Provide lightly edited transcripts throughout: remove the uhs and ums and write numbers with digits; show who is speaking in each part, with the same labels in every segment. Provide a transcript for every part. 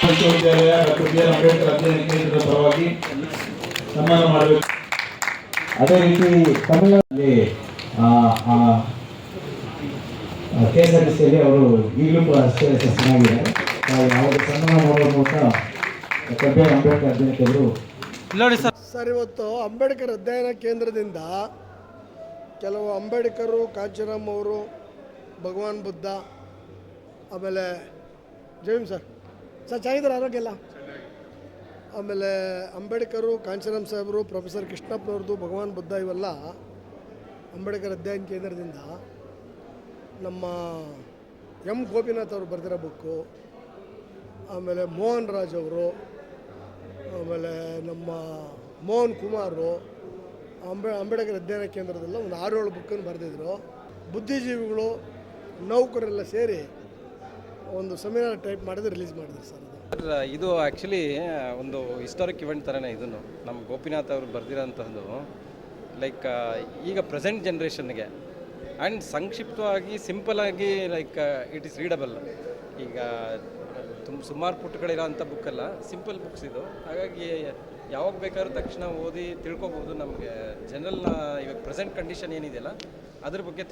Speaker 1: ವಿಶ್ವವಿದ್ಯಾಲಯ doctor B R Ambedkar ಅಧ್ಯಯನ ಕೇಂದ್ರದ ಪರವಾಗಿ ಸನ್ಮಾನ ಮಾಡಬೇಕು.
Speaker 2: ಅದೇ ರೀತಿ ತಮಿಳುನಾಡಿನಲ್ಲಿ KSRTCಯಲ್ಲಿ ಅವರು ಈಗಲೂ ಕೂಡ ಅಷ್ಟೇ ಚೆನ್ನಾಗಿದ್ದಾರೆ. ಅವರು ಸನ್ಮಾನ ಮಾಡುವ ಮೂಲಕ ಡಾಕ್ಟರ್ ಬಿ ಆರ್ ಅಂಬೇಡ್ಕರ್ ಅಧ್ಯಯನ ಕೇಂದ್ರರು
Speaker 3: ನೋಡಿ ಸರ್, ಇವತ್ತು ಅಂಬೇಡ್ಕರ್ ಅಧ್ಯಯನ ಕೇಂದ್ರದಿಂದ ಕೆಲವು ಅಂಬೇಡ್ಕರು, ಕಾಂಚನಮ್ ಅವರು, ಭಗವಾನ್ ಬುದ್ಧ, ಆಮೇಲೆ ಜೈಮ್ ಸರ್ ಚೆನ್ನಾಗಿದ್ದಾರೆ, ಆರೋಗ್ಯ ಎಲ್ಲ. ಆಮೇಲೆ ಅಂಬೇಡ್ಕರು, ಕಾಂಚನಮ್ ಸಾಹೇಬರು, ಪ್ರೊಫೆಸರ್ ಕೃಷ್ಣಪ್ಪನವ್ರದ್ದು, ಭಗವಾನ್ ಬುದ್ಧ, ಇವೆಲ್ಲ ಅಂಬೇಡ್ಕರ್ ಅಧ್ಯಯನ ಕೇಂದ್ರದಿಂದ. ನಮ್ಮ ಎಂ ಗೋಪಿನಾಥ್ ಅವರು ಬರೆದಿರೋ ಬುಕ್ಕು, ಆಮೇಲೆ ಮೋಹನ್ ರಾಜ್ ಅವರು, ಆಮೇಲೆ ನಮ್ಮ ಮೋಹನ್ ಕುಮಾರು ಅಂಬೇಡ್ಕರ್ ಅಧ್ಯಯನ ಕೇಂದ್ರದಲ್ಲ ಒಂದು 6-7 ಬುಕ್ಕನ್ನು ಬರೆದಿದ್ರು. ಬುದ್ಧಿಜೀವಿಗಳು, ನೌಕರೆಲ್ಲ ಸೇರಿ ಒಂದು ಸೆಮಿನಾರ್ ಟೈಪ್ ಮಾಡಿದ್ರೆ ರಿಲೀಸ್ ಮಾಡಿದ್ರು ಸರ್.
Speaker 4: ಇದು ಆ್ಯಕ್ಚುಲಿ ಒಂದು ಹಿಸ್ಟಾರಿಕ್ ಇವೆಂಟ್ ಥರನೇ. ಇದನ್ನು ನಮ್ಮ ಗೋಪಿನಾಥ್ ಅವರು ಬರೆದಿರೋಂಥದ್ದು ಲೈಕ್ ಈಗ ಪ್ರೆಸೆಂಟ್ ಜನ್ರೇಷನ್ಗೆ ಆ್ಯಂಡ್ ಸಂಕ್ಷಿಪ್ತವಾಗಿ ಸಿಂಪಲಾಗಿ ಲೈಕ್ ಇಟ್ ಈಸ್ ರೀಡಬಲ್. ಈಗ ಸುಮಾರು ಪುಟಗಳಿರೋ ಅಂಥ ಬುಕ್ಕಲ್ಲ, ಸಿಂಪಲ್ ಬುಕ್ಸ್ ಇದು. ಹಾಗಾಗಿ ಯಾವಾಗ ಬೇಕಾದ್ರೂ ತಕ್ಷಣ ಓದಿ ತಿಳ್ಕೊಬೋದು. ನಮಗೆ ಜನರಲ್ನ ಇವಾಗ ಪ್ರೆಸೆಂಟ್ ಕಂಡೀಷನ್ ಏನಿದೆಯಲ್ಲ ಅದ್ರ ಬಗ್ಗೆ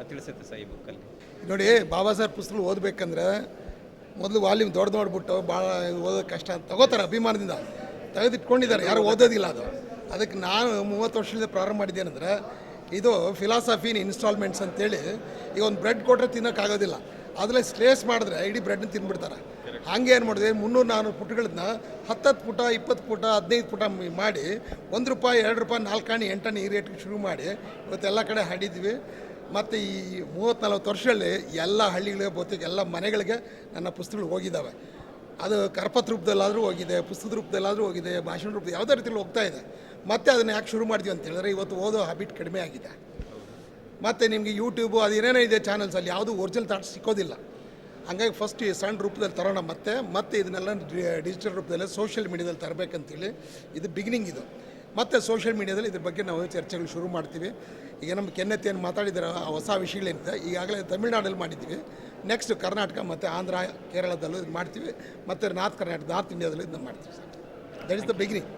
Speaker 4: ತಿಳಿಸುತ್ತೆ ಸರ್ ಈ ಬುಕ್ಕಲ್ಲಿ.
Speaker 5: ನೋಡಿ, ಬಾಬಾ ಸಾಹೇಬ್ ಪುಸ್ತಕ ಓದಬೇಕಂದ್ರೆ ಮೊದಲು ವಾಲ್ಯೂಮ್ ದೊಡ್ಡ ನೋಡ್ಬಿಟ್ಟು ಭಾಳ ಓದೋದು ಕಷ್ಟ ಅಂತ ತಗೋತಾರೆ, ಅಭಿಮಾನದಿಂದ ತೆಗೆದಿಟ್ಕೊಂಡಿದ್ದಾರೆ, ಯಾರು ಓದೋದಿಲ್ಲ ಅದು. ಅದಕ್ಕೆ ನಾನು 30 ವರ್ಷದಿಂದ ಪ್ರಾರಂಭ ಮಾಡಿದ್ದೇನೆಂದರೆ, ಇದು ಫಿಲಾಸಫಿ ಇನ್ ಇನ್ಸ್ಟಾಲ್ಮೆಂಟ್ಸ್ ಅಂತೇಳಿ. ಈಗ ಒಂದು ಬ್ರೆಡ್ ಕೊಟ್ಟರೆ ತಿನ್ನೋಕ್ಕಾಗೋದಿಲ್ಲ, ಅದರಲ್ಲಿ ಸ್ಲೇಸ್ ಮಾಡಿದ್ರೆ ಇಡೀ ಬ್ರೆಡ್ನ ತಿಂದ್ಬಿಡ್ತಾರೆ. ಹಾಗೆ ಏನು ಮಾಡಿದೆ, 300-400 ಪುಟಗಳನ್ನ 10 ಪುಟ, 20 ಪುಟ, 15 ಪುಟ ಮಾಡಿ ₹1, ₹2, 4 ಆಣೆ 8 ಆಣೆ ಈ ರೇಟ್ಗೆ ಶುರು ಮಾಡಿ ಇವತ್ತೆಲ್ಲ ಕಡೆ ಹಾಡಿದ್ವಿ. ಮತ್ತು ಈ 30-40 ವರ್ಷದಲ್ಲಿ ಎಲ್ಲ ಹಳ್ಳಿಗಳಿಗೆ ಬಹುತೇಕ ಎಲ್ಲ ಮನೆಗಳಿಗೆ ನನ್ನ ಪುಸ್ತಕಗಳು ಹೋಗಿದ್ದಾವೆ. ಅದು ಕರಪತ್ರ ರೂಪದಲ್ಲಾದರೂ ಹೋಗಿದೆ, ಪುಸ್ತಕದ ರೂಪದಲ್ಲಾದರೂ ಹೋಗಿದೆ, ಭಾಷಣ ರೂಪದಲ್ಲಿ ಯಾವುದೇ ರೀತಿಯಲ್ಲಿ ಹೋಗ್ತಾ ಇದೆ. ಮತ್ತು ಅದನ್ನು ಯಾಕೆ ಶುರು ಮಾಡ್ತೀವಿ ಅಂತ ಹೇಳಿದ್ರೆ, ಇವತ್ತು ಓದೋ ಹ್ಯಾಬಿಟ್ ಕಡಿಮೆ ಆಗಿದೆ. ಮತ್ತು ನಿಮಗೆ ಯೂಟ್ಯೂಬು ಅದು ಏನೇನೋ ಇದೆ ಚಾನಲ್ಸಲ್ಲಿ, ಯಾವುದೂ ಒರಿಜಿನಲ್ ಥಾಟ್ಸ್ ಸಿಕ್ಕೋದಿಲ್ಲ. ಹಂಗಾಗಿ ಫಸ್ಟ್ ಈ ಸಣ್ಣ ರೂಪದಲ್ಲಿ ತರೋಣ, ಮತ್ತೆ ಇದನ್ನೆಲ್ಲ ಡಿಜಿಟಲ್ ರೂಪದಲ್ಲಿ ಸೋಷಿಯಲ್ ಮೀಡಿಯಾದಲ್ಲಿ ತರಬೇಕಂತೇಳಿ ಇದು ಬಿಗಿನಿಂಗ್ ಇದು. ಮತ್ತು ಸೋಷಿಯಲ್ ಮೀಡಿಯಾದಲ್ಲಿ ಇದ್ರ ಬಗ್ಗೆ ನಾವು ಚರ್ಚೆಗಳು ಶುರು ಮಾಡ್ತೀವಿ. ಈಗ ನಮ್ಮ ಕೆನ್ನೆತ್ತೇನು ಮಾತಾಡಿದ್ದಾರೆ ಆ ಹೊಸ ವಿಷಯಗಳೇನಿದೆ, ಈಗಾಗಲೇ ತಮಿಳ್ನಾಡಲ್ಲಿ ಮಾಡಿದ್ದೀವಿ. ನೆಕ್ಸ್ಟ್ ಕರ್ನಾಟಕ ಮತ್ತು ಆಂಧ್ರ, ಕೇರಳದಲ್ಲೂ ಇದು ಮಾಡ್ತೀವಿ. ಮತ್ತು ನಾರ್ತ್ ಇಂಡಿಯಾದಲ್ಲೂ ಇದನ್ನು ಮಾಡ್ತೀವಿ sir. That is the beginning.